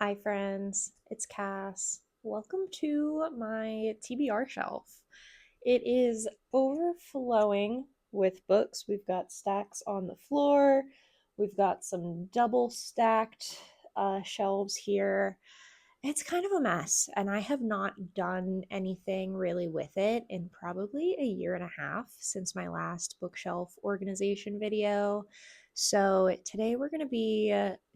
Hi, friends. It's Cass. Welcome to my TBR shelf. It is overflowing with books. We've got stacks on the floor. We've got some double stacked shelves here. It's kind of a mess, and I have not done anything really with it in probably a year and a half since my last bookshelf organization video. So, today we're going to be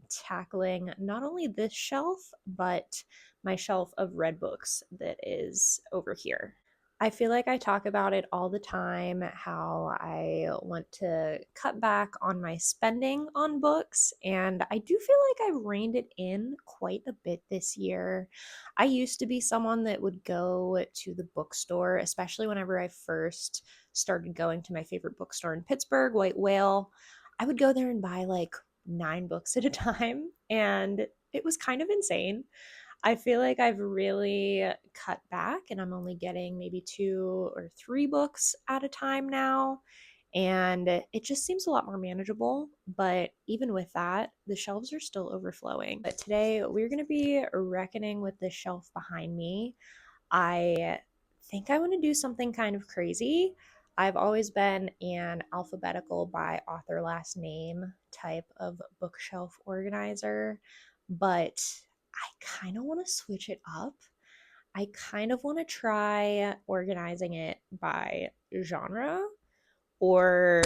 tackling not only this shelf, but my shelf of read books that is over here. I feel like I talk about it all the time how I want to cut back on my spending on books, and I do feel like I've reined it in quite a bit this year. I used to be someone that would go to the bookstore, especially whenever I first started going to my favorite bookstore in Pittsburgh, White Whale. I would go there and buy like 9 books at a time, and it was kind of insane. I feel like I've really cut back and I'm only getting maybe 2 or 3 books at a time now. And it just seems a lot more manageable. But even with that, the shelves are still overflowing. But today we're going to be reckoning with the shelf behind me. I think I want to do something kind of crazy. I've always been an alphabetical by author last name type of bookshelf organizer, but I kind of want to switch it up. I kind of want to try organizing it by genre or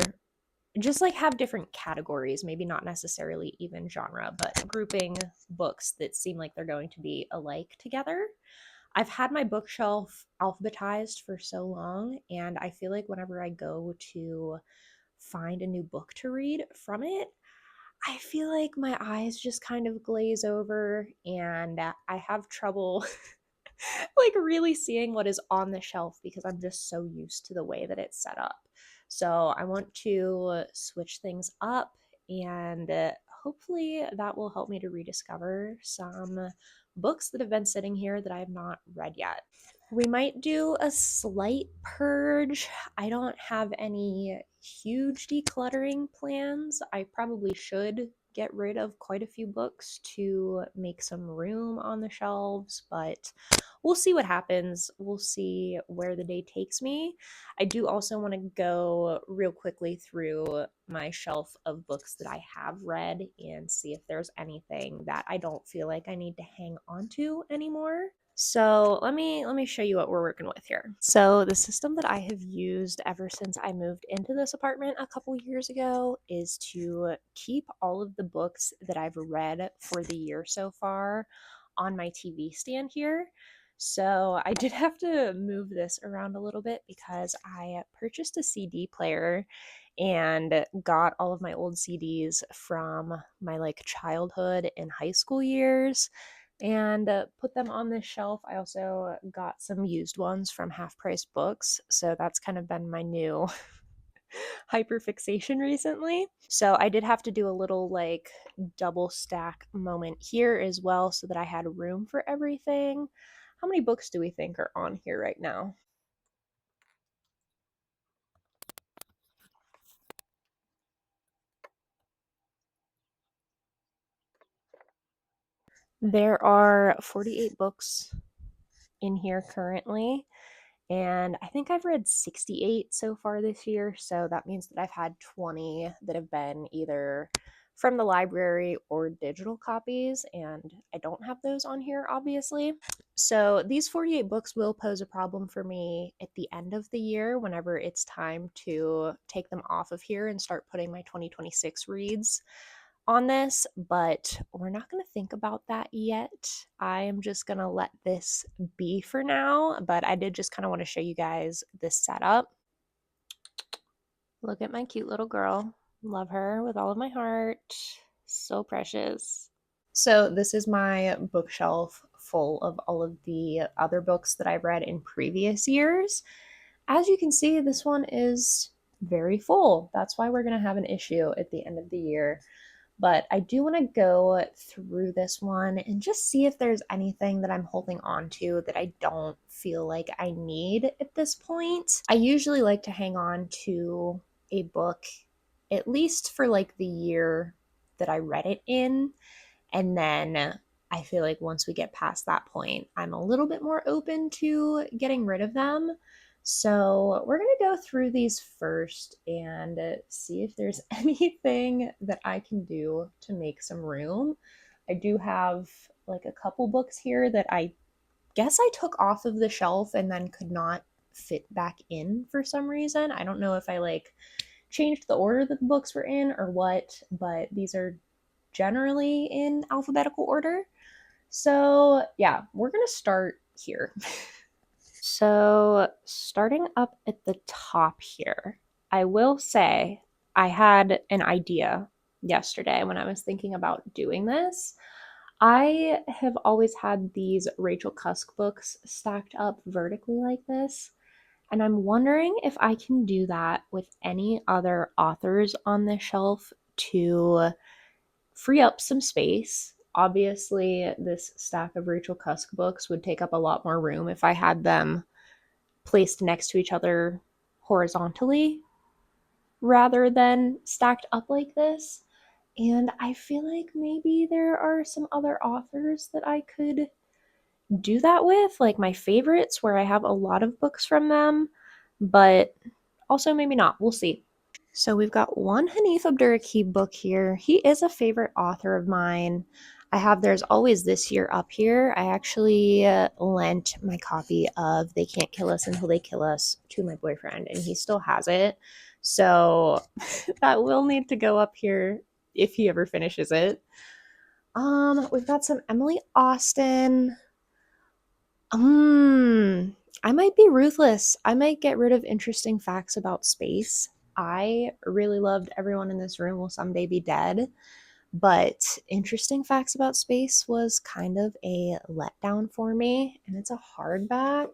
just like have different categories, maybe not necessarily even genre, but grouping books that seem like they're going to be alike together. I've had my bookshelf alphabetized for so long, and I feel like whenever I go to find a new book to read from it, I feel like my eyes just kind of glaze over and I have trouble like really seeing what is on the shelf because I'm just so used to the way that it's set up. So I want to switch things up and hopefully that will help me to rediscover some books that have been sitting here that I have not read yet. We might do a slight purge. I don't have any huge decluttering plans. I probably should get rid of quite a few books to make some room on the shelves, but we'll see what happens. We'll see where the day takes me. I do also want to go real quickly through my shelf of books that I have read and see if there's anything that I don't feel like I need to hang on to anymore. So let me show you what we're working with here. So the system that I have used ever since I moved into this apartment a couple years ago is to keep all of the books that I've read for the year so far on my TV stand here. So I did have to move this around a little bit because I purchased a CD player and got all of my old CDs from my like childhood and high school years and put them on this shelf. I also got some used ones from Half Price Books, so that's kind of been my new hyperfixation recently. So I did have to do a little like double stack moment here as well so that I had room for everything. How many books do we think are on here right now? There are 48 books in here currently. And I think I've read 68 so far this year. So that means that I've had 20 that have been either from the library or digital copies. And I don't have those on here, obviously. So these 48 books will pose a problem for me at the end of the year whenever it's time to take them off of here and start putting my 2026 reads on this, but we're not going to think about that yet. I am just going to let this be for now, but I did just kind of want to show you guys this setup. Look at my cute little girl. Love her with all of my heart. So precious. So, this is my bookshelf full of all of the other books that I've read in previous years. As you can see, this one is very full. That's why we're going to have an issue at the end of the year. But I do want to go through this one and just see if there's anything that I'm holding on to that I don't feel like I need at this point. I usually like to hang on to a book at least for like the year that I read it in, and then I feel like once we get past that point, I'm a little bit more open to getting rid of them. So we're going to go through these first and see if there's anything that I can do to make some room. I do have like a couple books here that I guess I took off of the shelf and then could not fit back in for some reason. I don't know if I like changed the order that the books were in or what, but these are generally in alphabetical order. So, yeah, we're going to start here. So, starting up at the top here, I will say I had an idea yesterday when I was thinking about doing this. I have always had these Rachel Cusk books stacked up vertically like this, and I'm wondering if I can do that with any other authors on this shelf to free up some space. Obviously, this stack of Rachel Cusk books would take up a lot more room if I had them placed next to each other horizontally rather than stacked up like this. And I feel like maybe there are some other authors that I could do that with, like my favorites, where I have a lot of books from them, but also maybe not. We'll see. So we've got one Hanif Abdurraqib book here. He is a favorite author of mine. I have There's Always This Year up here. I actually lent my copy of They Can't Kill Us Until They Kill Us to my boyfriend, and he still has it. So that will need to go up here if he ever finishes it. We've got some Emily Austen. I might be ruthless. I might get rid of interesting facts about space. I really loved Everyone in This Room Will Someday Be Dead, but interesting facts about space was kind of a letdown for me, and it's a hardback.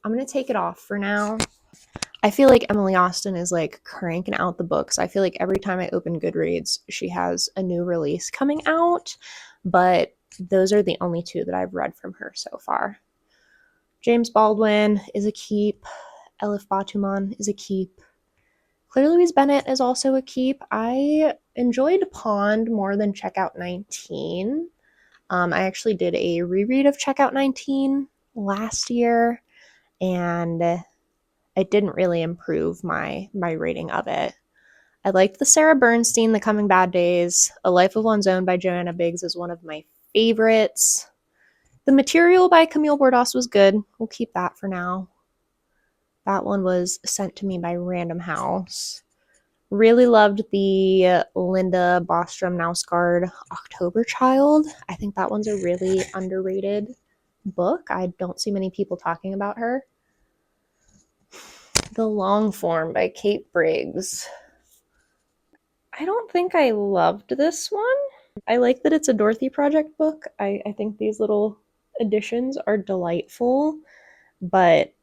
I'm going to take it off for now. I feel like Emily Austen is like cranking out the books. I feel like every time I open Goodreads, she has a new release coming out, but those are the only two that I've read from her so far. James Baldwin is a keep. Elif Batuman is a keep. Claire Louise Bennett is also a keep. I enjoyed Pond more than Checkout 19. I actually did a reread of Checkout 19 last year, and it didn't really improve my rating of it. I liked the Sarah Bernstein, The Coming Bad Days. A Life of One's Own by Joanna Biggs is one of my favorites. The Material by Camille Bordas was good. We'll keep that for now. That one was sent to me by Random House. Really loved the Linda Bostrom Nausgaard October Child. I think that one's a really underrated book. I don't see many people talking about her. The Long Form by Kate Briggs. I don't think I loved this one. I like that it's a Dorothy Project book. I think these little additions are delightful, but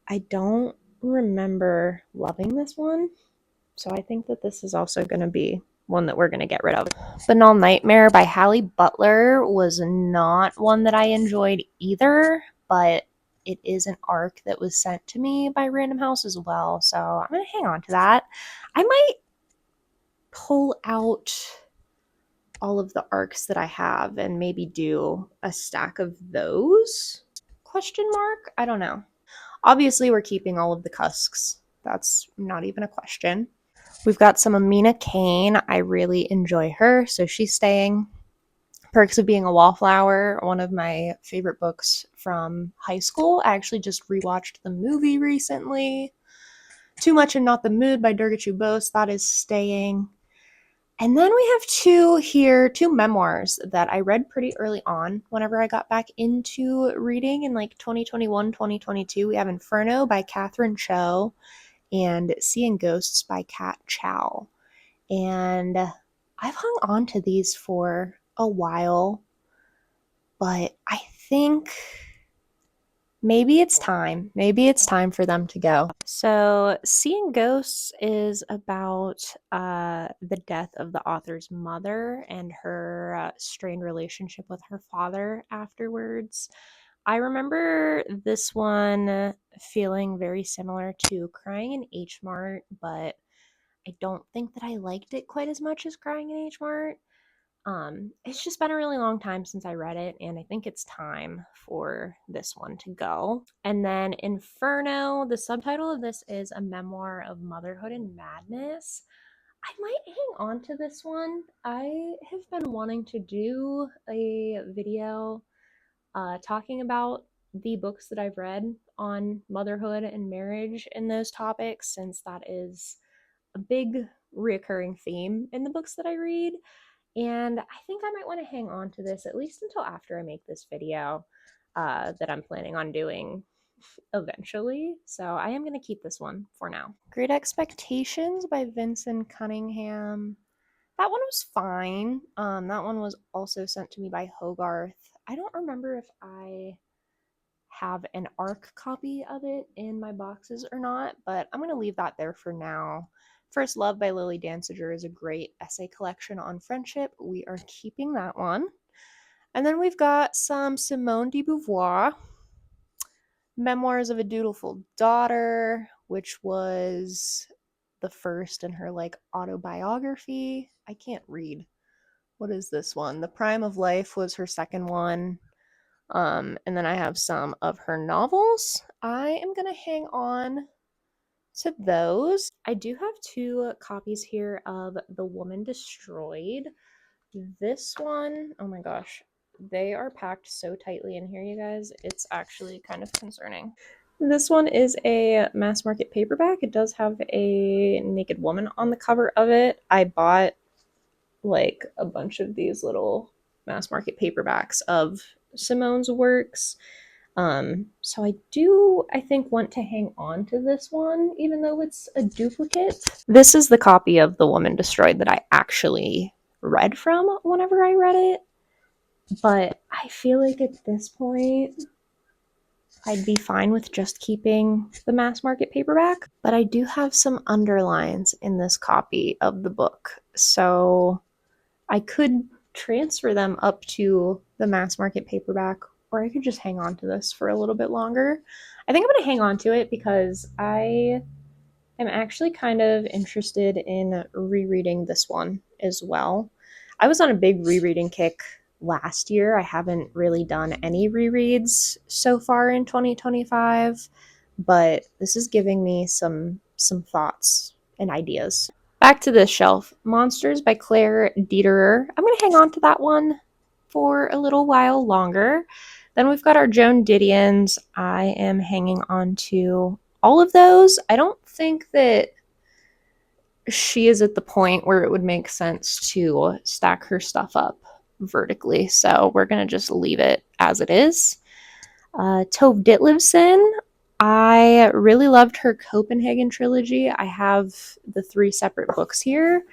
I don't remember loving this one. So I think that this is also going to be one that we're going to get rid of. Banal Nightmare by Hallie Butler was not one that I enjoyed either, but it is an arc that was sent to me by Random House as well. So I'm going to hang on to that. I might pull out all of the arcs that I have and maybe do a stack of those? Question mark? I don't know. Obviously, we're keeping all of the Cusks. That's not even a question. We've got some Amina Kane. I really enjoy her, so she's staying. Perks of Being a Wallflower, one of my favorite books from high school. I actually just rewatched the movie recently. Too Much and Not the Mood by Durgachu Bose. That is staying. And then we have two memoirs that I read pretty early on whenever I got back into reading in like 2021, 2022. We have Inferno by Catherine Cho and Seeing Ghosts by Kat Chow. And I've hung on to these for a while, but I think maybe it's time. Maybe it's time for them to go. So, Seeing Ghosts is about the death of the author's mother and her strained relationship with her father afterwards. I remember this one feeling very similar to Crying in H Mart, but I don't think that I liked it quite as much as Crying in H Mart. It's just been a really long time since I read it, and I think it's time for this one to go. And then Inferno, the subtitle of this is A Memoir of Motherhood and Madness. I might hang on to this one. I have been wanting to do a video talking about the books that I've read on motherhood and marriage and those topics, since that is a big reoccurring theme in the books that I read. And I think I might want to hang on to this at least until after I make this video that I'm planning on doing eventually. So I am going to keep this one for now. Great Expectations by Vincent Cunningham. That one was fine. That one was also sent to me by Hogarth. I don't remember if I have an ARC copy of it in my boxes or not, but I'm going to leave that there for now. First Love by Lily Danziger is a great essay collection on friendship. We are keeping that one. And then we've got some Simone de Beauvoir, Memoirs of a Dutiful Daughter, which was the first in her like autobiography. I can't read. What is this one? The Prime of Life was her second one. And then I have some of her novels. I am going to hang on to those. I do have 2 copies here of The Woman Destroyed. This one, oh my gosh, they are packed so tightly in here, you guys. It's actually kind of concerning. This one is a mass market paperback. It does have a naked woman on the cover of it. I bought like a bunch of these little mass market paperbacks of Simone's works. So I think, want to hang on to this one, even though it's a duplicate. This is the copy of The Woman Destroyed that I actually read from whenever I read it. But I feel like at this point, I'd be fine with just keeping the mass market paperback. But I do have some underlines in this copy of the book. So I could transfer them up to the mass market paperback, or I could just hang on to this for a little bit longer. I think I'm going to hang on to it because I am actually kind of interested in rereading this one as well. I was on a big rereading kick last year. I haven't really done any rereads so far in 2025, but this is giving me some thoughts and ideas. Back to this shelf. Monsters by Claire Dederer. I'm going to hang on to that one for a little while longer. Then we've got our Joan Didions. I am hanging on to all of those. I don't think that she is at the point where it would make sense to stack her stuff up vertically. So we're going to just leave it as it is. Tove Ditlevsen. I really loved her Copenhagen trilogy. I have the 3 separate books here.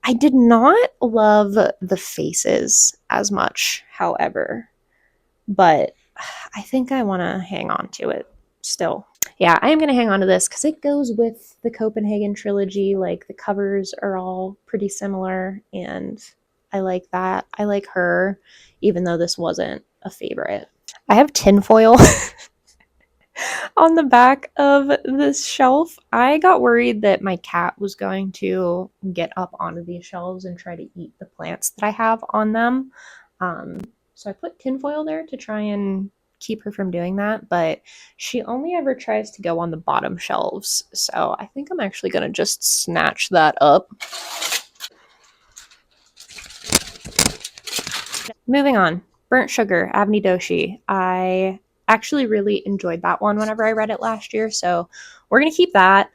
I did not love The Faces as much, however, but I think I want to hang on to it still. Yeah, I am going to hang on to this because it goes with the Copenhagen trilogy. Like, the covers are all pretty similar, and I like that. I like her, even though this wasn't a favorite. I have tinfoil on the back of this shelf. I got worried that my cat was going to get up onto these shelves and try to eat the plants that I have on them. So I put tinfoil there to try and keep her from doing that, but she only ever tries to go on the bottom shelves. So I think I'm actually going to just snatch that up. Moving on. Burnt Sugar, Avni Doshi. I actually really enjoyed that one whenever I read it last year, so we're going to keep that.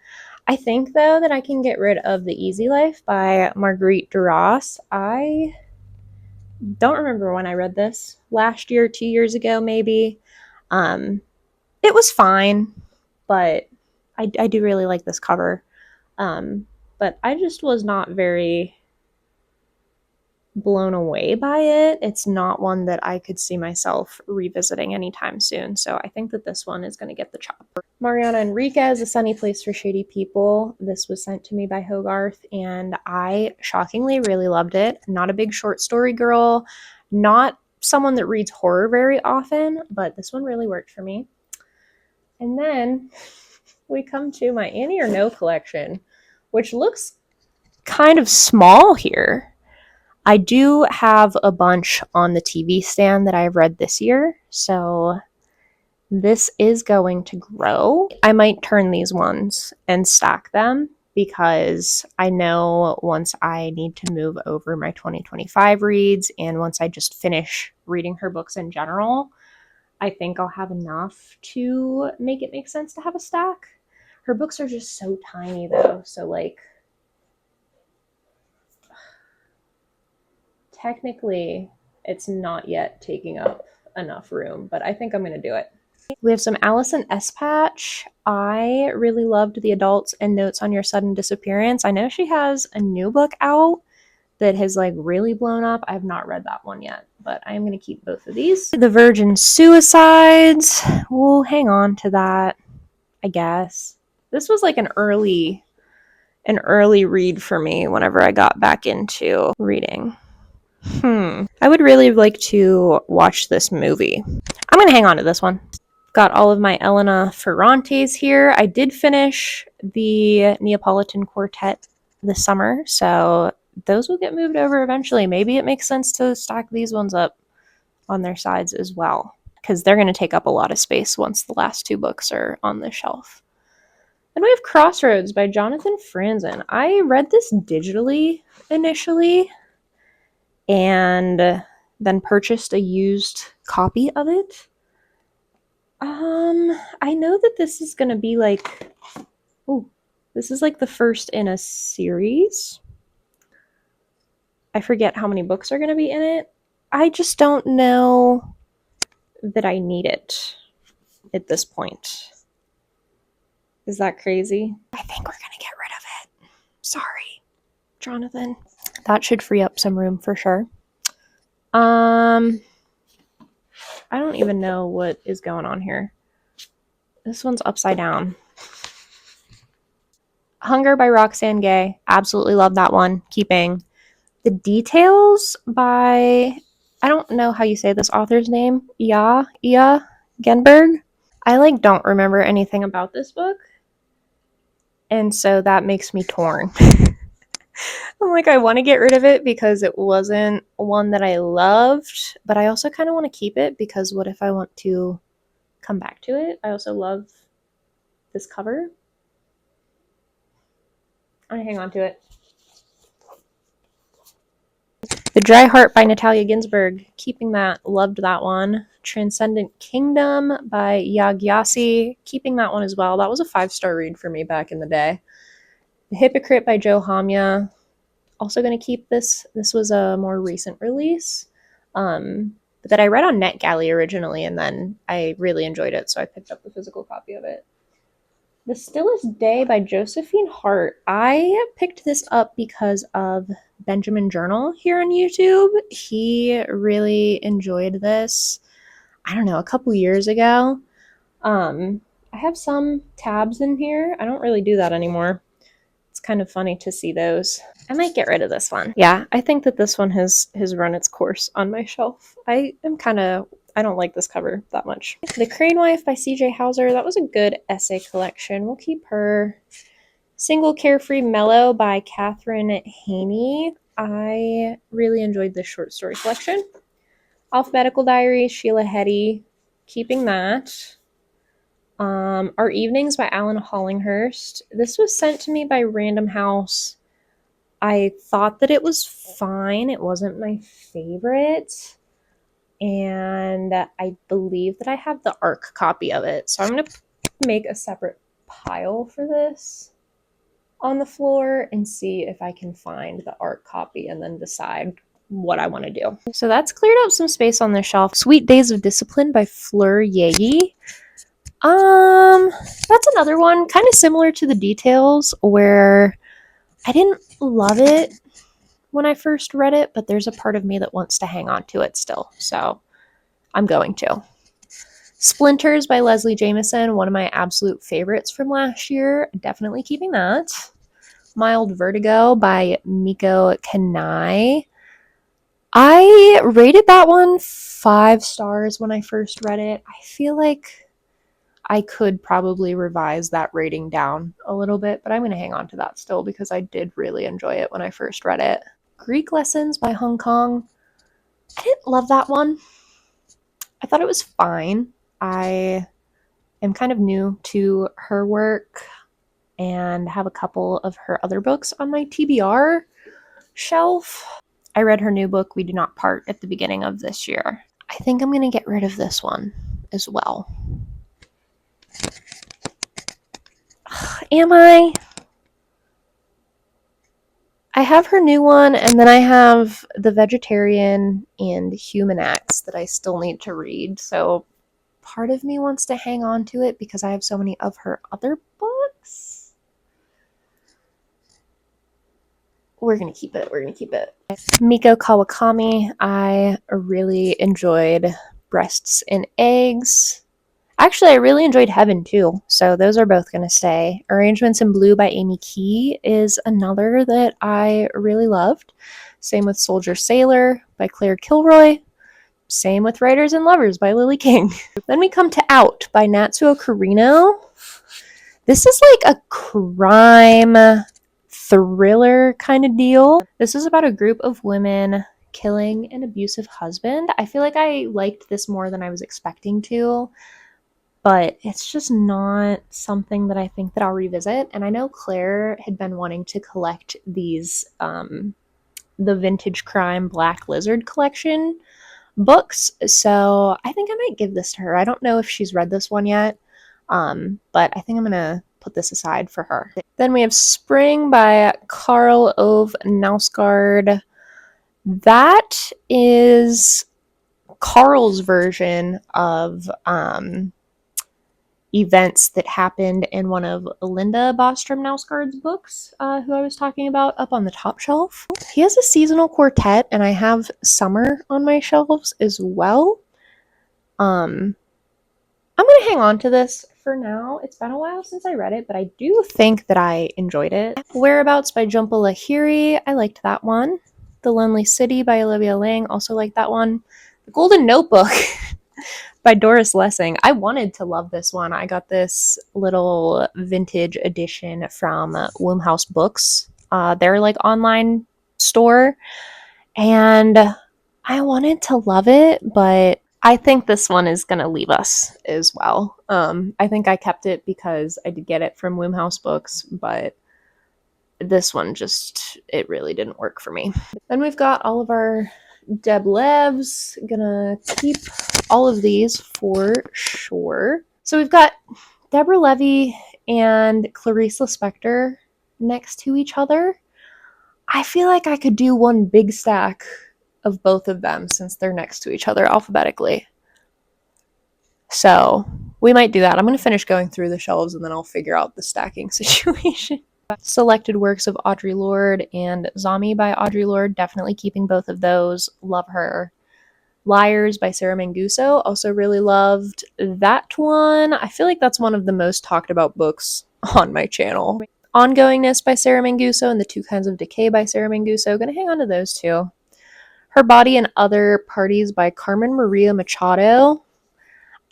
I think, though, that I can get rid of The Easy Life by Marguerite Duras. I don't remember when I read this. Last year, 2 years ago, maybe. It was fine, but I do really like this cover. But I just was not very blown away by it. It's not one that I could see myself revisiting anytime soon, so I think that this one is going to get the chop. Mariana Enriquez, A Sunny Place for Shady People. This was sent to me by Hogarth, and I shockingly really loved it. Not a big short story girl, not someone that reads horror very often, but this one really worked for me. And then we come to my Annie or No collection, which looks kind of small here. I do have a bunch on the TV stand that I've read this year, so this is going to grow. I might turn these ones and stack them because I know once I need to move over my 2025 reads and once I just finish reading her books in general, I think I'll have enough to make it make sense to have a stack. Her books are just so tiny though, so like technically it's not yet taking up enough room, but I think I'm going to do it. We have some Allison S. Patch. I really loved The Adults and Notes on Your Sudden Disappearance. I know she has a new book out that has like really blown up. I have not read that one yet, but I am going to keep both of these. The Virgin Suicides. We'll hang on to that, I guess. This was like an early read for me whenever I got back into reading. I would really like to watch this movie. I'm going to hang on to this one. Got all of my Elena Ferrantes here. I did finish the Neapolitan Quartet this summer, so those will get moved over eventually. Maybe it makes sense to stack these ones up on their sides as well, because they're going to take up a lot of space once the last two books are on the shelf. Then we have Crossroads by Jonathan Franzen. I read this digitally initially and then purchased a used copy of it. I know that this is going to be like, this is like the first in a series. I forget how many books are going to be in it. I just don't know that I need it at this point. Is that crazy? I think we're going to get rid of it. Sorry, Jonathan. That should free up some room for sure. I don't even know what is going on here. This one's upside down. Hunger by Roxane Gay. Absolutely love that one. Keeping. The Details by, I don't know how you say this author's name. Ia Genberg. I like don't remember anything about this book. And so that makes me torn. I'm like, I want to get rid of it because it wasn't one that I loved, but I also kind of want to keep it because what if I want to come back to it? I also love this cover. I'm going to hang on to it. The Dry Heart by Natalia Ginsburg. Keeping that. Loved that one. Transcendent Kingdom by Yagyasi. Keeping that one as well. That was a 5-star read for me back in the day. The Hypocrite by Joe Hamya. Also going to keep this. This was a more recent release that I read on NetGalley originally, and then I really enjoyed it, so I picked up the physical copy of it. The Stillest Day by Josephine Hart. I picked this up because of Benjamin Journal here on YouTube. He really enjoyed this, I don't know, a couple years ago. I have some tabs in here. I don't really do that anymore. It's kind of funny to see those. I might get rid of this one. Yeah, I think that this one has run its course on my shelf. I don't like this cover that much. The Crane Wife by C.J. Hauser. That was a good essay collection. We'll keep her. Single Carefree Mellow by Catherine Haney. I really enjoyed this short story collection. Alphabetical Diaries, Sheila Heti. Keeping that. Our Evenings by Alan Hollinghurst. This was sent to me by Random House. I thought that it was fine. It wasn't my favorite. And I believe that I have the ARC copy of it. So I'm going to make a separate pile for this on the floor and see if I can find the ARC copy and then decide what I want to do. So that's cleared up some space on the shelf. Sweet Days of Discipline by Fleur Yagi. That's another one kind of similar to The Details where I didn't love it when I first read it, but there's a part of me that wants to hang on to it still. So I'm going to. Splinters by Leslie Jameson, one of my absolute favorites from last year. Definitely keeping that. Mild Vertigo by Miko Kanai. I rated that one 5 stars when I first read it. I feel like I could probably revise that rating down a little bit, but I'm going to hang on to that still because I did really enjoy it when I first read it. Greek Lessons by Hong Kong. I didn't love that one. I thought it was fine. I am kind of new to her work and have a couple of her other books on my TBR shelf. I read her new book, We Do Not Part, at the beginning of this year. I think I'm going to get rid of this one as well. Am I? I have her new one, and then I have The Vegetarian and Human Acts that I still need to read. So part of me wants to hang on to it because I have so many of her other books. We're going to keep it. We're going to keep it. Miko Kawakami, I really enjoyed Breasts and Eggs. Actually, I really enjoyed Heaven too, so those are both going to stay. Arrangements in Blue by Amy Key is another that I really loved. Same with Soldier Sailor by Claire Kilroy. Same with Writers and Lovers by Lily King. Then we come to Out by Natsuo Carino. This is like a crime thriller kind of deal. This is about a group of women killing an abusive husband. I feel like I liked this more than I was expecting to, but it's just not something that I think that I'll revisit. And I know Claire had been wanting to collect these, the Vintage Crime Black Lizard collection books, so I think I might give this to her. I don't know if she's read this one yet, but I think I'm gonna put this aside for her. Then we have Spring by Karl Ove Knausgaard. That is Carl's version of events that happened in one of Linda Bostrom Knausgaard's books, who I was talking about up on the top shelf. He has a seasonal quartet, and I have summer on my shelves as well. I'm gonna hang on to this for now. It's been a while since I read it, but I do think that I enjoyed it. Whereabouts by Jhumpa Lahiri, I liked that one. The Lonely City by Olivia Lang, also liked that one. The Golden Notebook by Doris Lessing. I wanted to love this one. I got this little vintage edition from Wombhouse Books, their like online store, and I wanted to love it, but I think this one is going to leave us as well. I think I kept it because I did get it from Wombhouse Books, but this one just, it really didn't work for me. Then we've got all of our Deb Levs. Gonna keep all of these for sure. So we've got Deborah Levy and Clarice Lispector next to each other. I feel like I could do one big stack of both of them since they're next to each other alphabetically. So we might do that. I'm going to finish going through the shelves and then I'll figure out the stacking situation. Selected works of Audre Lorde and Zombie by Audre Lorde. Definitely keeping both of those. Love her. Liars by Sarah Manguso. Also really loved that one. I feel like that's one of the most talked about books on my channel. Ongoingness by Sarah Manguso and The Two Kinds of Decay by Sarah Manguso. Gonna hang on to those two. Her Body and Other Parties by Carmen Maria Machado.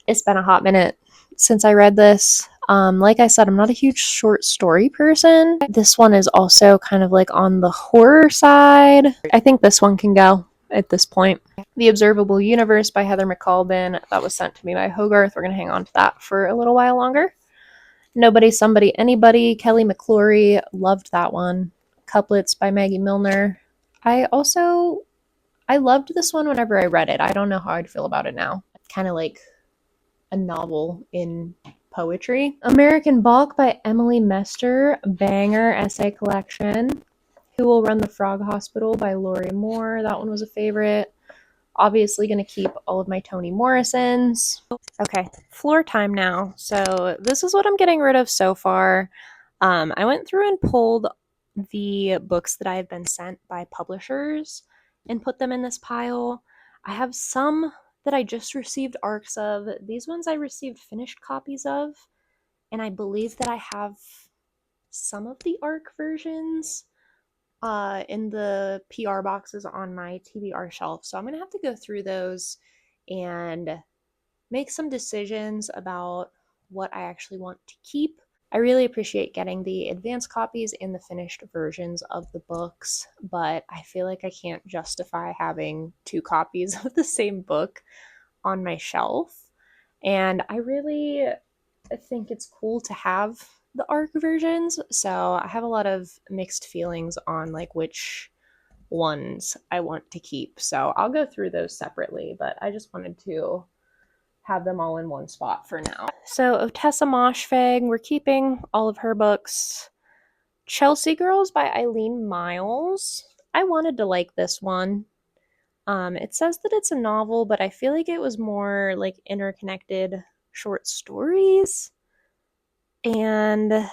It's been a hot minute since I read this. Like I said, I'm not a huge short story person. This one is also kind of like on the horror side. I think this one can go at this point. The Observable Universe by Heather McAlbin. That was sent to me by Hogarth. We're going to hang on to that for a little while longer. Nobody, Somebody, Anybody. Kelly McClory. Loved that one. Couplets by Maggie Milner. I loved this one whenever I read it. I don't know how I'd feel about it now. Kind of like a novel in poetry. American Balk by Emily Mester, banger essay collection. Who Will Run the Frog Hospital by Lori Moore. That one was a favorite. Obviously going to keep all of my Toni Morrisons. Okay, floor time now. So this is what I'm getting rid of so far. I went through and pulled the books that I've been sent by publishers and put them in this pile. I have some that I just received ARCs of. These ones I received finished copies of, and I believe that I have some of the ARC versions in the PR boxes on my TBR shelf. So I'm going to have to go through those and make some decisions about what I actually want to keep. I really appreciate getting the advanced copies and the finished versions of the books, but I feel like I can't justify having 2 copies of the same book on my shelf. And I really think it's cool to have the ARC versions, so I have a lot of mixed feelings on like which ones I want to keep. So I'll go through those separately, but I just wanted to have them all in one spot for now. So Otessa Moshfegh, we're keeping all of her books. Chelsea Girls by Eileen Miles. I wanted to like this one. It says that it's a novel, but I feel like it was more like interconnected short stories. And I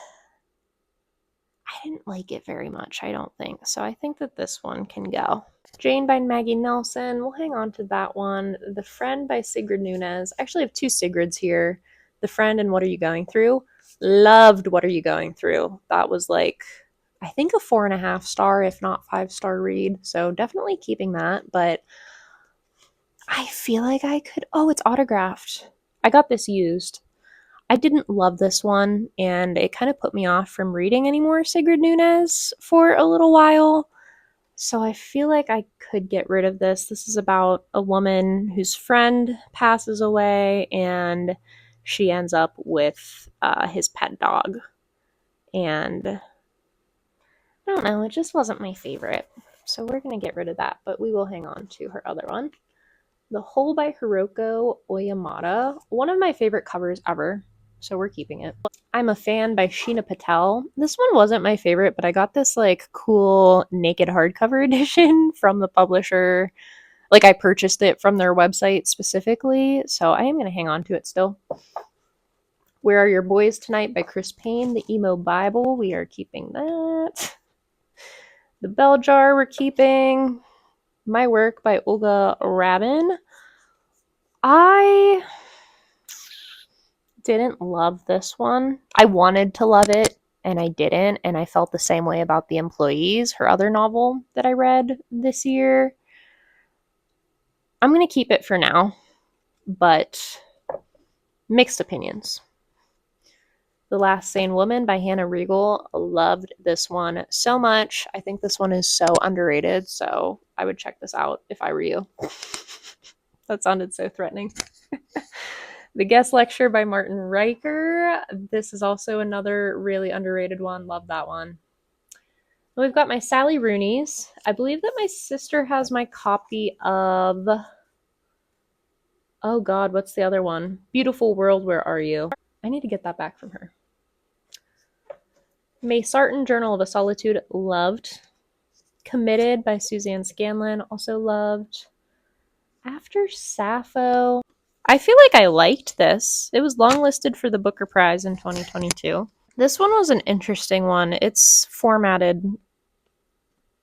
didn't like it very much, I don't think. So I think that this one can go. Jane by Maggie Nelson. We'll hang on to that one. The Friend by Sigrid Nunez. I actually have 2 Sigrids here. The Friend and What Are You Going Through? Loved What Are You Going Through? That was like, I think a 4.5 star, if not 5-star read. So definitely keeping that. But I feel like I could. Oh, it's autographed. I got this used. I didn't love this one, and it kind of put me off from reading any more Sigrid Nunez for a little while. So I feel like I could get rid of this. This is about a woman whose friend passes away, and she ends up with his pet dog. And I don't know, it just wasn't my favorite. So we're going to get rid of that, but we will hang on to her other one. The Hole by Hiroko Oyamada. One of my favorite covers ever, so we're keeping it. I'm a Fan by Sheena Patel. This one wasn't my favorite, but I got this like cool naked hardcover edition from the publisher. Like I purchased it from their website specifically, so I am going to hang on to it still. Where Are Your Boys Tonight by Chris Payne, the Emo Bible. We are keeping that. The Bell Jar we're keeping. My Work by Olga Rabin. I didn't love this one. I wanted to love it, and I didn't, and I felt the same way about The Employees, her other novel that I read this year. I'm going to keep it for now, but mixed opinions. The Last Sane Woman by Hannah Riegel. Loved this one so much. I think this one is so underrated, so I would check this out if I were you. That sounded so threatening. The Guest Lecture by Martin Riker. This is also another really underrated one. Love that one. We've got my Sally Rooney's. I believe that my sister has my copy of... Oh God, what's the other one? Beautiful World, Where Are You? I need to get that back from her. May Sarton, Journal of a Solitude. Loved. Committed by Suzanne Scanlon. Also loved. After Sappho. I feel like I liked this. It was longlisted for the Booker Prize in 2022. This one was an interesting one. It's formatted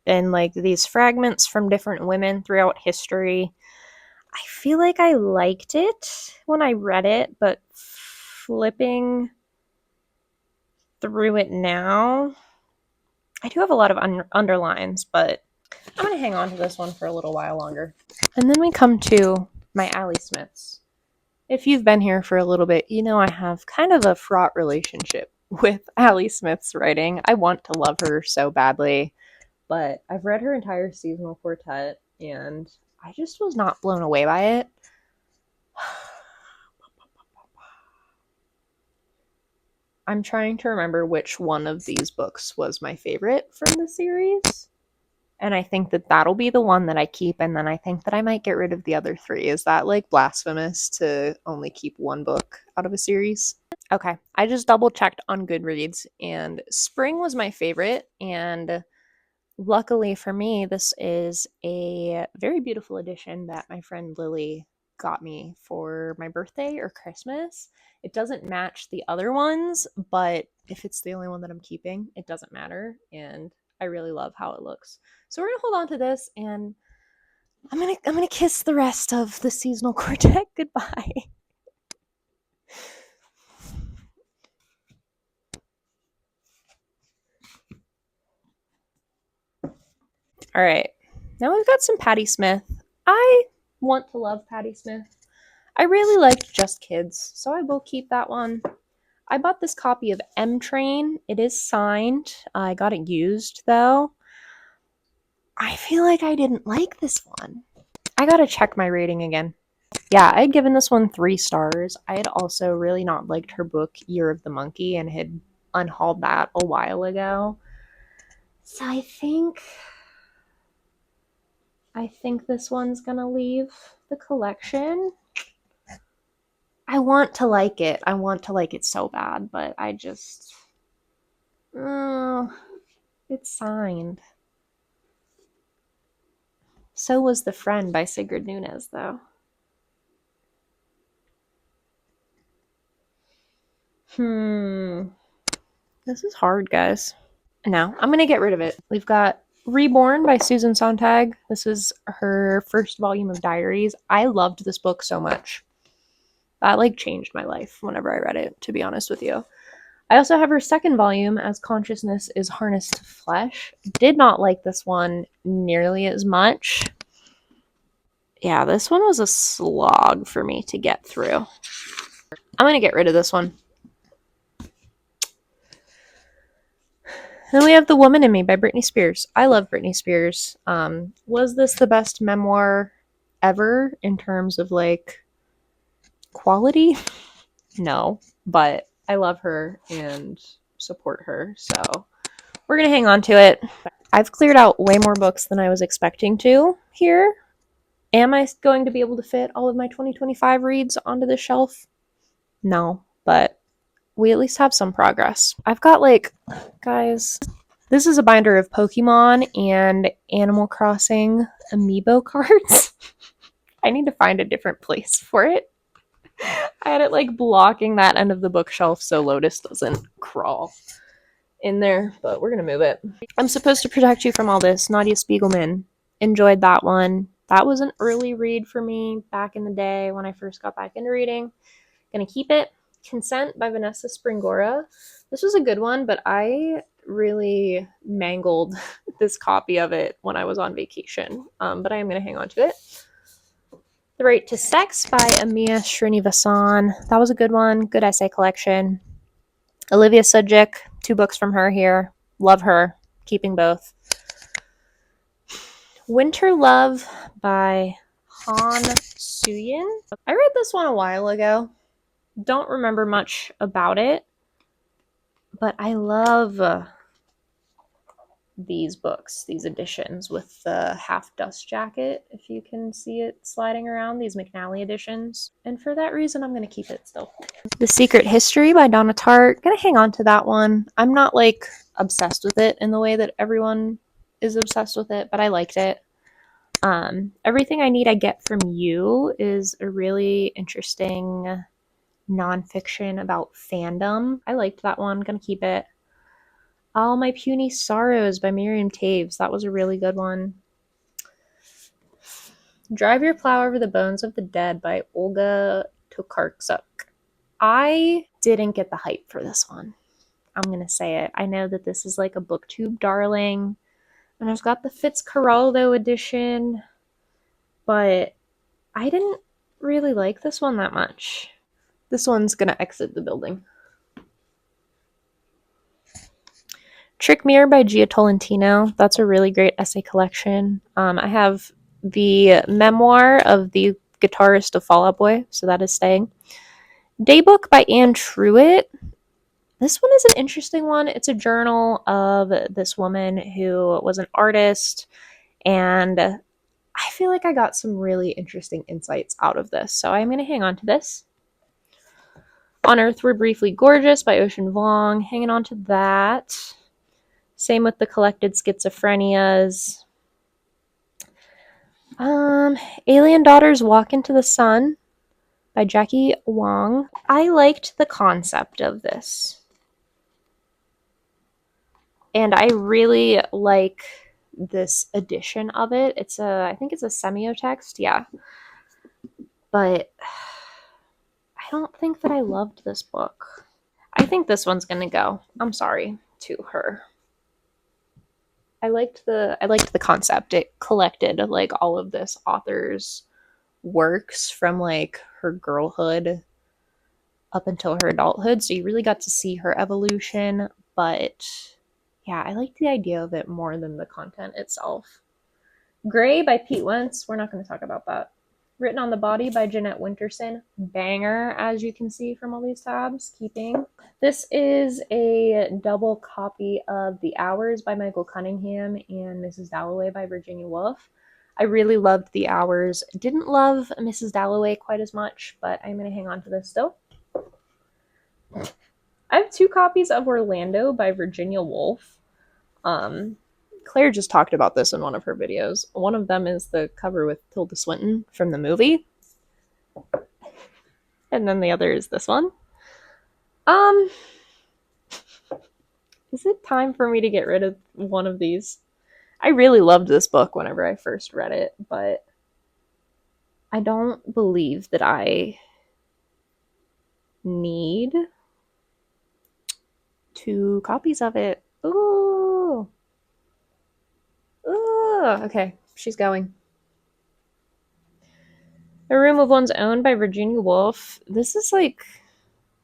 in like these fragments from different women throughout history. I feel like I liked it when I read it, but flipping through it now, I do have a lot of underlines, but I'm going to hang on to this one for a little while longer. And then we come to my Allie Smiths. If you've been here for a little bit, you know I have kind of a fraught relationship with Allie Smith's writing. I want to love her so badly, but I've read her entire seasonal quartet, and I just was not blown away by it. I'm trying to remember which one of these books was my favorite from the series. And I think that that'll be the one that I keep, and then I think that I might get rid of the other 3. Is that like blasphemous to only keep one book out of a series? Okay, I just double checked on Goodreads, and Spring was my favorite, and luckily for me, this is a very beautiful edition that my friend Lily got me for my birthday or Christmas. It doesn't match the other ones, but if it's the only one that I'm keeping, it doesn't matter, and I really love how it looks. So we're gonna hold on to this, and I'm gonna kiss the rest of the seasonal quartet goodbye. All right, now we've got some Patti Smith. I want to love Patti Smith. I really liked Just Kids, so I will keep that one. I bought this copy of M Train. It is signed. I got it used though. I feel like I didn't like this one. I gotta check my rating again. Yeah, I had given this one 3 stars. I had also really not liked her book, Year of the Monkey, and had unhauled that a while ago. So I think this one's gonna leave the collection. I want to like it. I want to like it so bad, but I just. It's signed. So was The Friend by Sigrid Nunez, though. This is hard, guys. No, I'm going to get rid of it. We've got Reborn by Susan Sontag. This is her first volume of diaries. I loved this book so much. That changed my life whenever I read it, to be honest with you. I also have her second volume, As Consciousness is Harnessed to Flesh. Did not like this one nearly as much. Yeah, this one was a slog for me to get through. I'm going to get rid of this one. Then we have The Woman in Me by Britney Spears. I love Britney Spears. Was this the best memoir ever in terms of quality? No, but I love her and support her, so we're going to hang on to it. I've cleared out way more books than I was expecting to here. Am I going to be able to fit all of my 2025 reads onto the shelf? No, but we at least have some progress. I've got guys, this is a binder of Pokemon and Animal Crossing amiibo cards. I need to find a different place for it. I had it blocking that end of the bookshelf so Lotus doesn't crawl in there, but we're gonna move it. I'm Supposed to Protect You from All This, Nadia Spiegelman. Enjoyed that one. That was an early read for me back in the day when I first got back into reading. Gonna keep it. Consent by Vanessa Springora. This was a good one, but I really mangled this copy of it when I was on vacation. But I am going to hang on to it. The Right to Sex by Amia Srinivasan. That was a good one. Good essay collection. Olivia Sudjic. 2 books from her here. Love her. Keeping both. Winter Love by Han Suyin. I read this one a while ago. Don't remember much about it, but I love these books, these editions with the half dust jacket, if you can see it sliding around, these McNally editions. And for that reason, I'm going to keep it still. The Secret History by Donna Tartt. Going to hang on to that one. I'm not obsessed with it in the way that everyone is obsessed with it, but I liked it. Everything I Need I Get From You is a really interesting nonfiction about fandom. I liked that one. Gonna keep it. All My Puny Sorrows by Miriam Taves. That was a really good one. Drive Your Plow Over the Bones of the Dead by Olga Tokarczuk. I didn't get the hype for this one. I'm gonna say it. I know that this is a booktube darling, and I've got the Fitzcarraldo edition, but I didn't really like this one that much. This one's gonna exit the building. Trick Mirror by Gia Tolentino. That's a really great essay collection. I have the memoir of the guitarist of Fall Out Boy, so that is staying. Daybook by Anne Truitt. This one is an interesting one. It's a journal of this woman who was an artist, and I feel like I got some really interesting insights out of this, so I'm going to hang on to this. On Earth We're Briefly Gorgeous by Ocean Vuong. Hanging on to that. Same with the Collected Schizophrenias. Alien Daughters Walk Into the Sun by Jackie Wong. I liked the concept of this. And I really like this edition of it. I think it's a semiotext, yeah. But I don't think that I loved this book. I think this one's gonna go. I'm sorry to her. I liked the concept. It collected all of this author's works from her girlhood up until her adulthood, so you really got to see her evolution. But yeah, I like the idea of it more than the content itself. Gray by Pete Wentz. We're not going to talk about that. Written on the Body by Jeanette Winterson. Banger, as you can see from all these tabs. Keeping. This is a double copy of The Hours by Michael Cunningham and Mrs. Dalloway by Virginia Woolf. I really loved The Hours. Didn't love Mrs. Dalloway quite as much, but I'm going to hang on to this still. I have 2 copies of Orlando by Virginia Woolf. Claire just talked about this in one of her videos. One of them is the cover with Tilda Swinton from the movie. And then the other is this one. Is it time for me to get rid of one of these? I really loved this book whenever I first read it, but I don't believe that I need 2 copies of it. Ooh. Ooh. Okay, she's going. A Room of One's Own by Virginia Woolf. This is like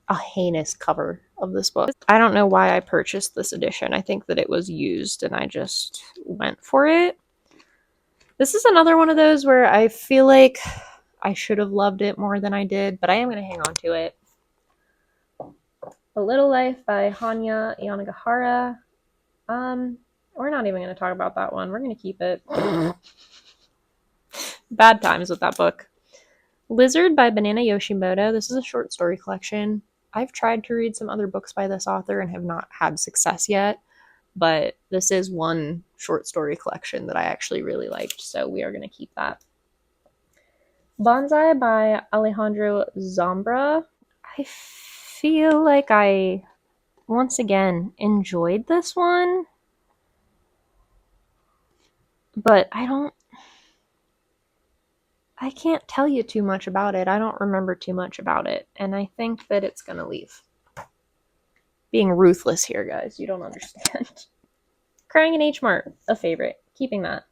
a heinous cover of this book. I don't know why I purchased this edition. I think that it was used and I just went for it. This is another one of those where I feel like I should have loved it more than I did, but I am going to hang on to it. A Little Life by Hanya Yanagihara. We're not even going to talk about that one. We're going to keep it. Bad times with that book. Lizard by Banana Yoshimoto. This is a short story collection. I've tried to read some other books by this author and have not had success yet, but this is one short story collection that I actually really liked, so we are going to keep that. Bonsai by Alejandro Zambra. I feel like I, once again, enjoyed this one, but I can't tell you too much about it. I don't remember too much about it, and I think that it's going to leave. Being ruthless here, guys. You don't understand. Crying in H Mart, a favorite. Keeping that.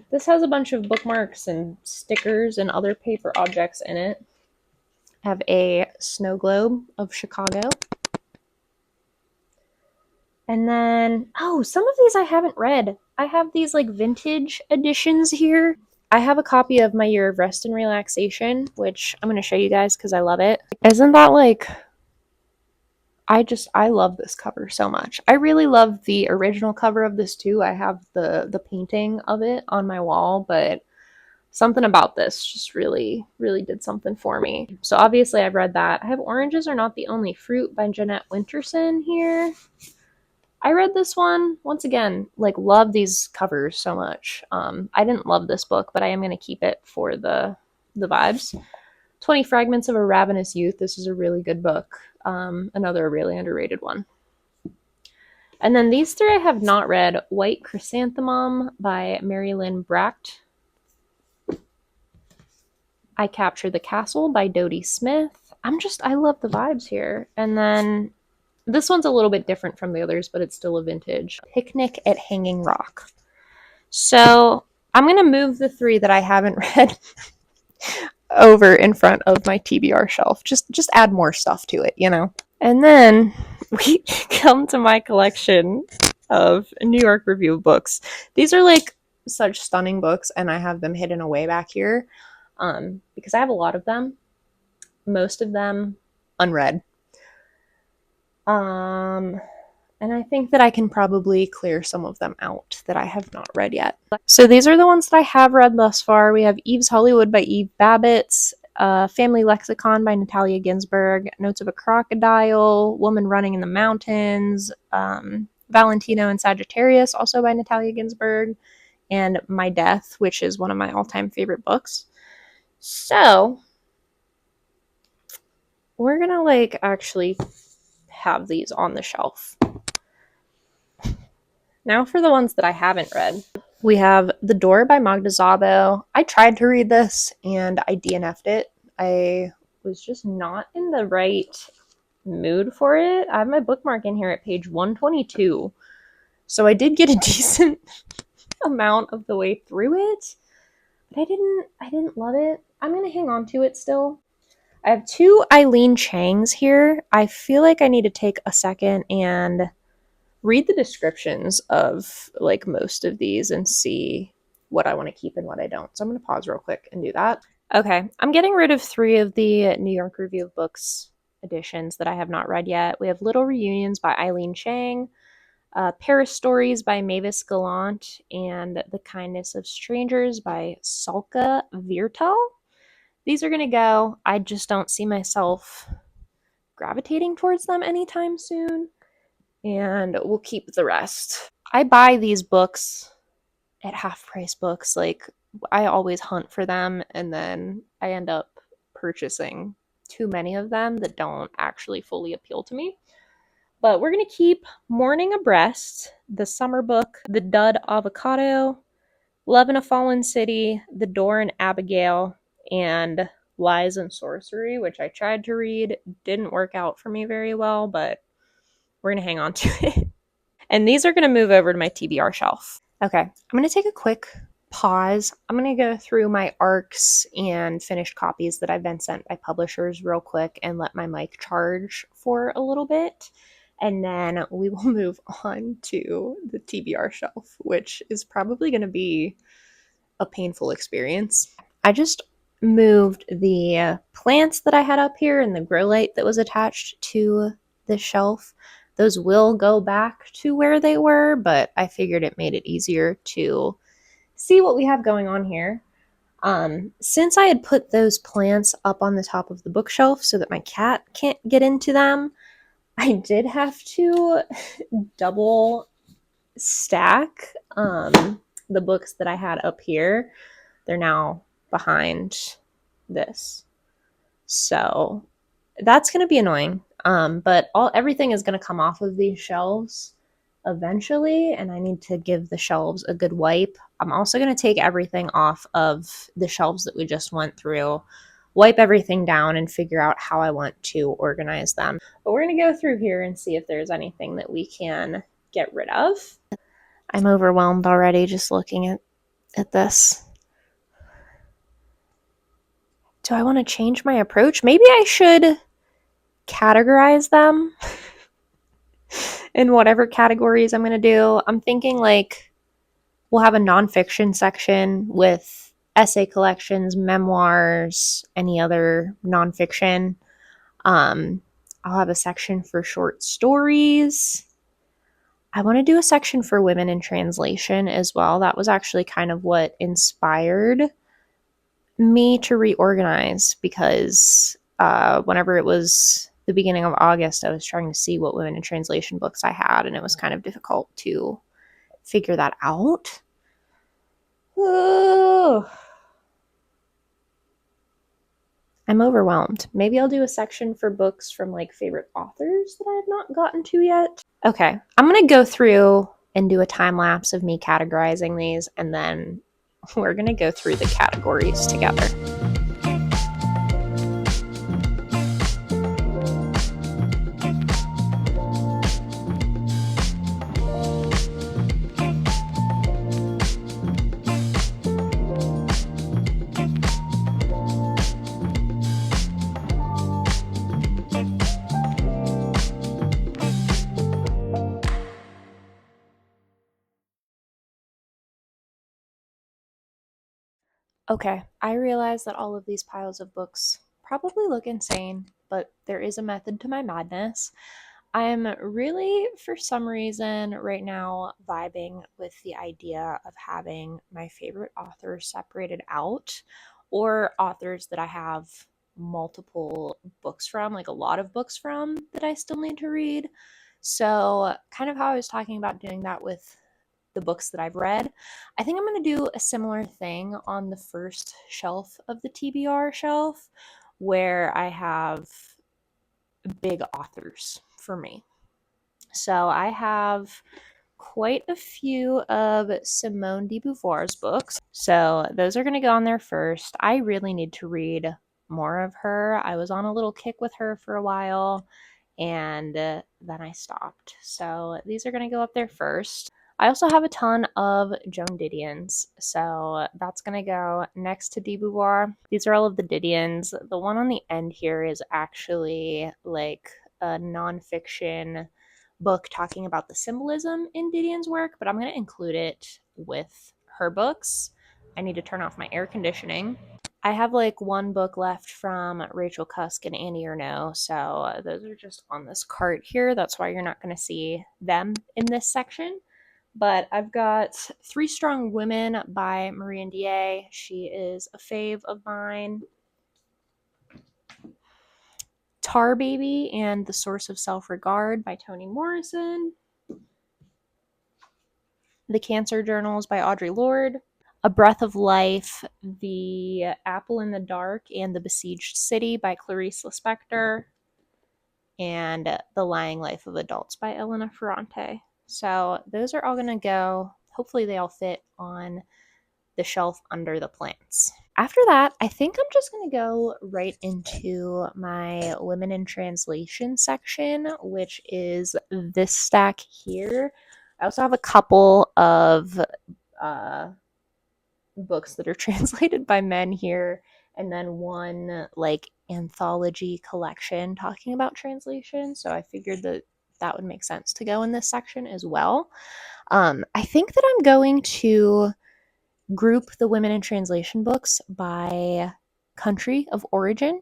This has a bunch of bookmarks and stickers and other paper objects in it. I have a snow globe of Chicago. And then, oh, some of these I haven't read. I have these like vintage editions here. I have a copy of My Year of Rest and Relaxation, which I'm going to show you guys because I love it. Isn't that like... I love this cover so much. I really love the original cover of this too. I have the painting of it on my wall, but something about this just really, really did something for me. So obviously I've read that. I have Oranges Are Not the Only Fruit by Jeanette Winterson here. I read this one. Once again, like, love these covers so much. I didn't love this book, but I am going to keep it for the vibes. 20 Fragments of a Ravenous Youth. This is a really good book. Another really underrated one. And then these 3 I have not read. White Chrysanthemum by Mary Lynn Bracht. I Capture the Castle by Dodie Smith. I love the vibes here. And then this one's a little bit different from the others, but it's still a vintage. Picnic at Hanging Rock. So I'm going to move the 3 that I haven't read over in front of my TBR shelf. Just add more stuff to it, you know? And then we come to my collection of New York Review of books. These are like such stunning books, and I have them hidden away back here because I have a lot of them. Most of them unread. And I think that I can probably clear some of them out that I have not read yet. So these are the ones that I have read thus far. We have Eve's Hollywood by Eve Babbitt, Family Lexicon by Natalia Ginsburg, Notes of a Crocodile, Woman Running in the Mountains, Valentino and Sagittarius, also by Natalia Ginsburg, and My Death, which is one of my all-time favorite books. So we're gonna like actually have these on the shelf. Now for the ones that I haven't read. We have The Door by Magda Szabo. I tried to read this and I DNF'd it. I was just not in the right mood for it. I have my bookmark in here at page 122. So I did get a decent amount of the way through it, but I didn't love it. I'm going to hang on to it still. I have two Eileen Chang's here. I feel like I need to take a second and read the descriptions of like most of these and see what I want to keep and what I don't. So I'm going to pause real quick and do that. Okay, I'm getting rid of 3 of the New York Review of Books editions that I have not read yet. We have Little Reunions by Eileen Chang, Paris Stories by Mavis Gallant, and The Kindness of Strangers by Salka Virtal. These are going to go. I just don't see myself gravitating towards them anytime soon, and we'll keep the rest. I buy these books at half price books. Like, I always hunt for them, and then I end up purchasing too many of them that don't actually fully appeal to me. But we're going to keep Morning Abreast, The Summer Book, The Dud Avocado, Love in a Fallen City, The Door and Abigail, and Lies and Sorcery, which I tried to read. Didn't work out for me very well, but we're going to hang on to it. And these are going to move over to my TBR shelf. Okay, I'm going to take a quick pause. I'm going to go through my ARCs and finished copies that I've been sent by publishers real quick and let my mic charge for a little bit. And then we will move on to the TBR shelf, which is probably going to be a painful experience. I just moved the plants that I had up here and the grow light that was attached to the shelf. Those will go back to where they were, but I figured it made it easier to see what we have going on here. Since I had put those plants up on the top of the bookshelf so that my cat can't get into them, I did have to double stack the books that I had up here. They're now behind this. So that's going to be annoying. But everything is going to come off of these shelves eventually, and I need to give the shelves a good wipe. I'm also going to take everything off of the shelves that we just went through, wipe everything down, and figure out how I want to organize them. But we're going to go through here and see if there's anything that we can get rid of. I'm overwhelmed already just looking at this. Do I want to change my approach? Maybe I should categorize them in whatever categories I'm going to do. I'm thinking like we'll have a nonfiction section with essay collections, memoirs, any other nonfiction. I'll have a section for short stories. I want to do a section for women in translation as well. That was actually kind of what inspired me to reorganize, because whenever it was the beginning of August, I was trying to see what women in translation books I had, and it was kind of difficult to figure that out. Oh, I'm overwhelmed. Maybe I'll do a section for books from like favorite authors that I have not gotten to yet. Okay, I'm going to go through and do a time lapse of me categorizing these, and then we're going to go through the categories together. Okay, I realize that all of these piles of books probably look insane, but there is a method to my madness. I'm really, for some reason, right now vibing with the idea of having my favorite authors separated out, or authors that I have multiple books from, like a lot of books from that I still need to read. So, kind of how I was talking about doing that with the books that I've read, I think I'm going to do a similar thing on the first shelf of the TBR shelf, where I have big authors for me. So I have quite a few of Simone de Beauvoir's books. So those are going to go on there first. I really need to read more of her. I was on a little kick with her for a while, and then I stopped. So these are going to go up there first. I also have a ton of Joan Didions, so that's going to go next to De Beauvoir. These are all of the Didions. The one on the end here is actually like a nonfiction book talking about the symbolism in Didion's work, but I'm going to include it with her books. I need to turn off my air conditioning. I have like one book left from Rachel Cusk and Annie Ernaux, so those are just on this cart here. That's why you're not going to see them in this section. But I've got Three Strong Women by Marie Ndiaye. She is a fave of mine. Tar Baby and the Source of Self-Regard by Toni Morrison. The Cancer Journals by Audre Lorde. A Breath of Life, The Apple in the Dark and the Besieged City by Clarice Lispector. And The Lying Life of Adults by Elena Ferrante. So those are all going to go, hopefully they all fit on the shelf under the plants. After that, I think I'm just going to go right into my Women in Translation section, which is this stack here. I also have a couple of books that are translated by men here, and then one like anthology collection talking about translation. So I figured that that would make sense to go in this section as well. I think that I'm going to group the Women in Translation books by country of origin,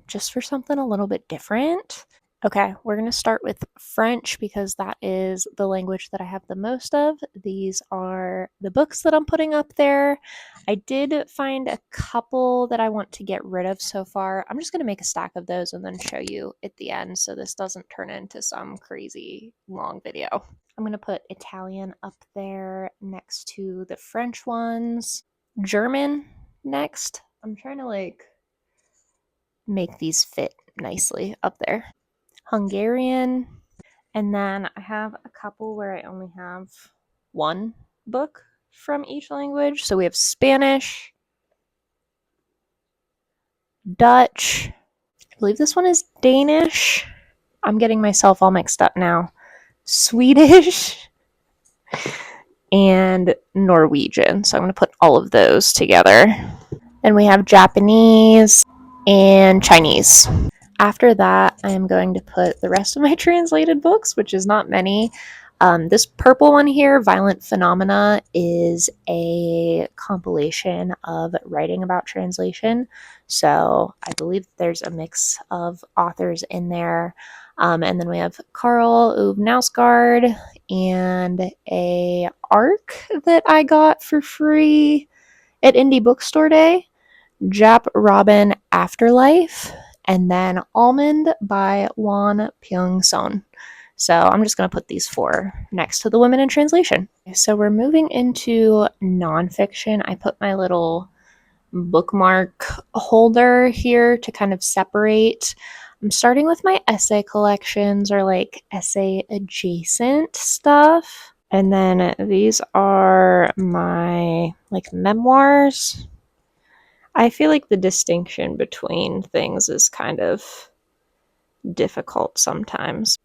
just for something a little bit different. Okay, we're going to start with French because that is the language that I have the most of. These are the books that I'm putting up there. I did find a couple that I want to get rid of so far. I'm just going to make a stack of those and then show you at the end so this doesn't turn into some crazy long video. I'm going to put Italian up there next to the French ones. German next. I'm trying to like make these fit nicely up there. Hungarian, and then I have a couple where I only have one book from each language. So we have Spanish, Dutch, I believe this one is Danish. I'm getting myself all mixed up now. Swedish, and Norwegian. So I'm going to put all of those together. Then we have Japanese and Chinese. After that, I am going to put the rest of my translated books, which is not many. This purple one here, Violent Phenomena, is a compilation of writing about translation. So I believe there's a mix of authors in there. And then we have Karl Ove Knausgaard and a ARC that I got for free at Indie Bookstore Day. Jap Robin Afterlife, and then Almond by Won Pyung Son. So I'm just going to put these four next to the Women in Translation. So we're moving into nonfiction. I put my little bookmark holder here to kind of separate. I'm starting with my essay collections or like essay adjacent stuff. And then these are my like memoirs. I feel like the distinction between things is kind of difficult sometimes.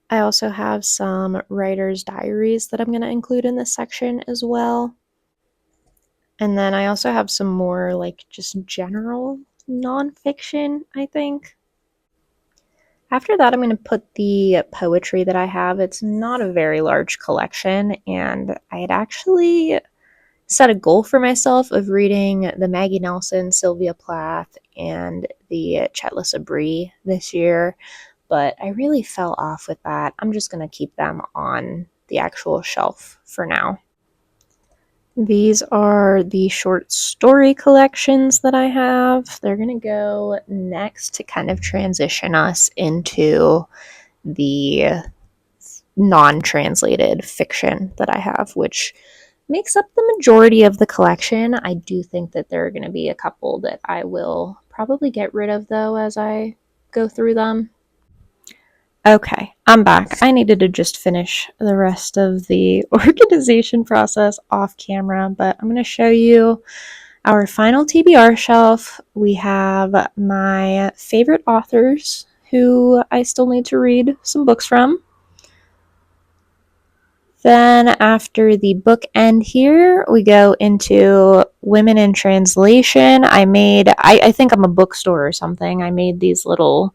I also have some writer's diaries that I'm going to include in this section as well. And then I also have some more like just general nonfiction, I think. After that, I'm going to put the poetry that I have. It's not a very large collection, and I had actually set a goal for myself of reading the Maggie Nelson, Sylvia Plath, and the Chetla Sabri this year, but I really fell off with that. I'm just going to keep them on the actual shelf for now. These are the short story collections that I have. They're going to go next to kind of transition us into the non-translated fiction that I have, which makes up the majority of the collection. I do think that there are going to be a couple that I will probably get rid of, though, as I go through them. Okay, I'm back. I needed to just finish the rest of the organization process off camera, but I'm going to show you our final TBR shelf. We have my favorite authors who I still need to read some books from. Then after the bookend here, we go into women in translation. I think I'm a bookstore or something. I made these little,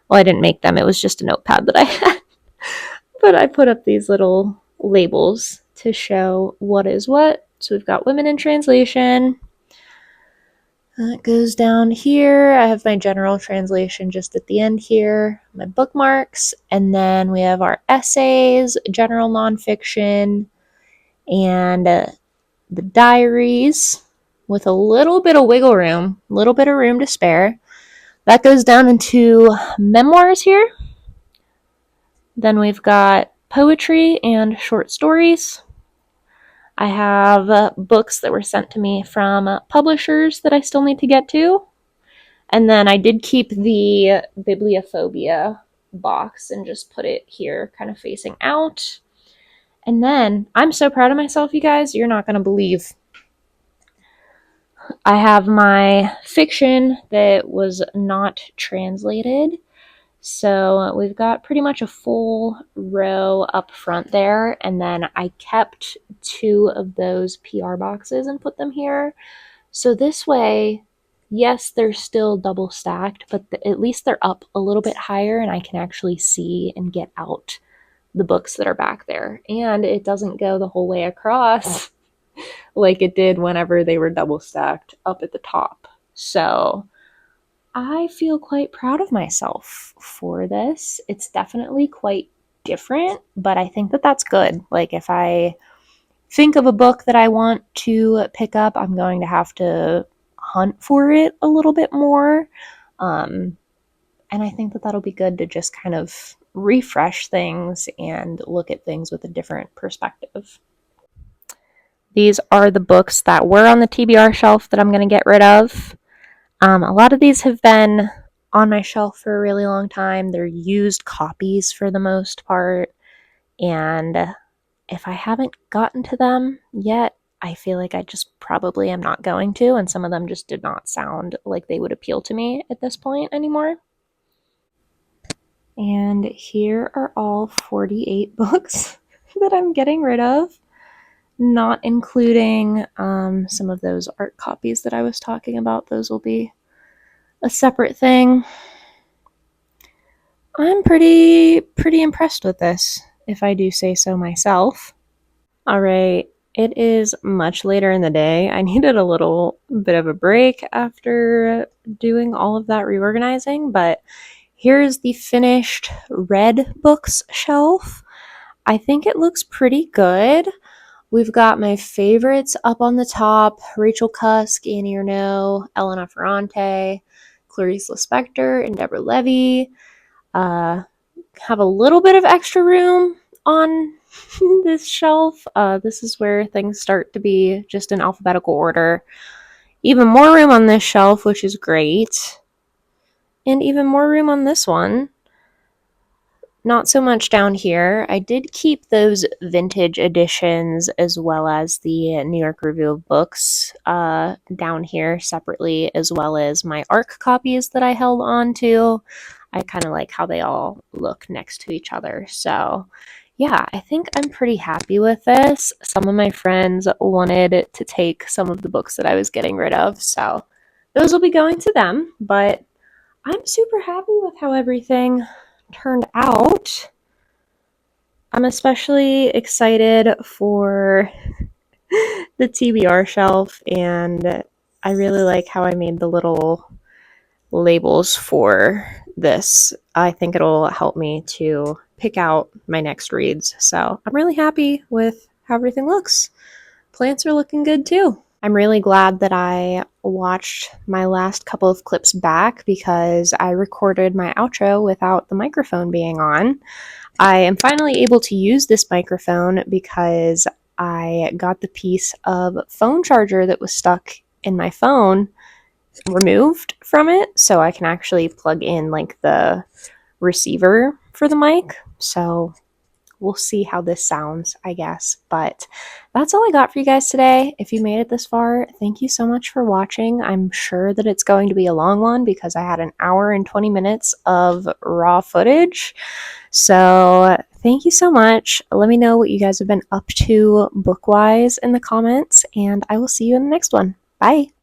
well, I didn't make them. It was just a notepad that I had. But I put up these little labels to show what is what. So we've got women in translation. That goes down here. I have my general translation just at the end here, my bookmarks, and then we have our essays, general nonfiction, and the diaries with a little bit of wiggle room, a little bit of room to spare. That goes down into memoirs here. Then we've got poetry and short stories. I have books that were sent to me from publishers that I still need to get to. And then I did keep the bibliophobia box and just put it here, kind of facing out. And then I'm so proud of myself, you guys. You're not going to believe. I have my fiction that was not translated. So we've got pretty much a full row up front there. And then I kept 2 of those PR boxes and put them here. So this way, yes, they're still double stacked, but at least they're up a little bit higher and I can actually see and get out the books that are back there. And it doesn't go the whole way across like it did whenever they were double stacked up at the top. So I feel quite proud of myself for this. It's definitely quite different, but I think that that's good. Like if I think of a book that I want to pick up, I'm going to have to hunt for it a little bit more. And I think that that'll be good to just kind of refresh things and look at things with a different perspective. These are the books that were on the TBR shelf that I'm going to get rid of. A lot of these have been on my shelf for a really long time. They're used copies for the most part. And if I haven't gotten to them yet, I feel like I just probably am not going to. And some of them just did not sound like they would appeal to me at this point anymore. And here are all 48 books that I'm getting rid of, not including some of those art copies that I was talking about. Those will be a separate thing. I'm pretty impressed with this, if I do say so myself. All right, it is much later in the day. I needed a little bit of a break after doing all of that reorganizing, but here's the finished red books shelf. I think it looks pretty good. We've got my favorites up on the top: Rachel Cusk, Annie Ernaux, Elena Ferrante, Clarice Lispector, and Deborah Levy. Have a little bit of extra room on this shelf. This is where things start to be just in alphabetical order. Even more room on this shelf, which is great. And even more room on this one. Not so much down here. I did keep those vintage editions as well as the New York Review of Books down here separately, as well as my ARC copies that I held on to. I kind of like how they all look next to each other. So yeah, I think I'm pretty happy with this. Some of my friends wanted to take some of the books that I was getting rid of, so those will be going to them, but I'm super happy with how everything turned out. I'm especially excited for the TBR shelf, and I really like how I made the little labels for this. I think it'll help me to pick out my next reads. So I'm really happy with how everything looks. Plants are looking good too. I'm really glad that I watched my last couple of clips back because I recorded my outro without the microphone being on. I am finally able to use this microphone because I got the piece of phone charger that was stuck in my phone removed from it, so I can actually plug in like the receiver for the mic. So we'll see how this sounds, I guess. But that's all I got for you guys today. If you made it this far, thank you so much for watching. I'm sure that it's going to be a long one because I had an hour and 20 minutes of raw footage. So thank you so much. Let me know what you guys have been up to book-wise in the comments, and I will see you in the next one. Bye!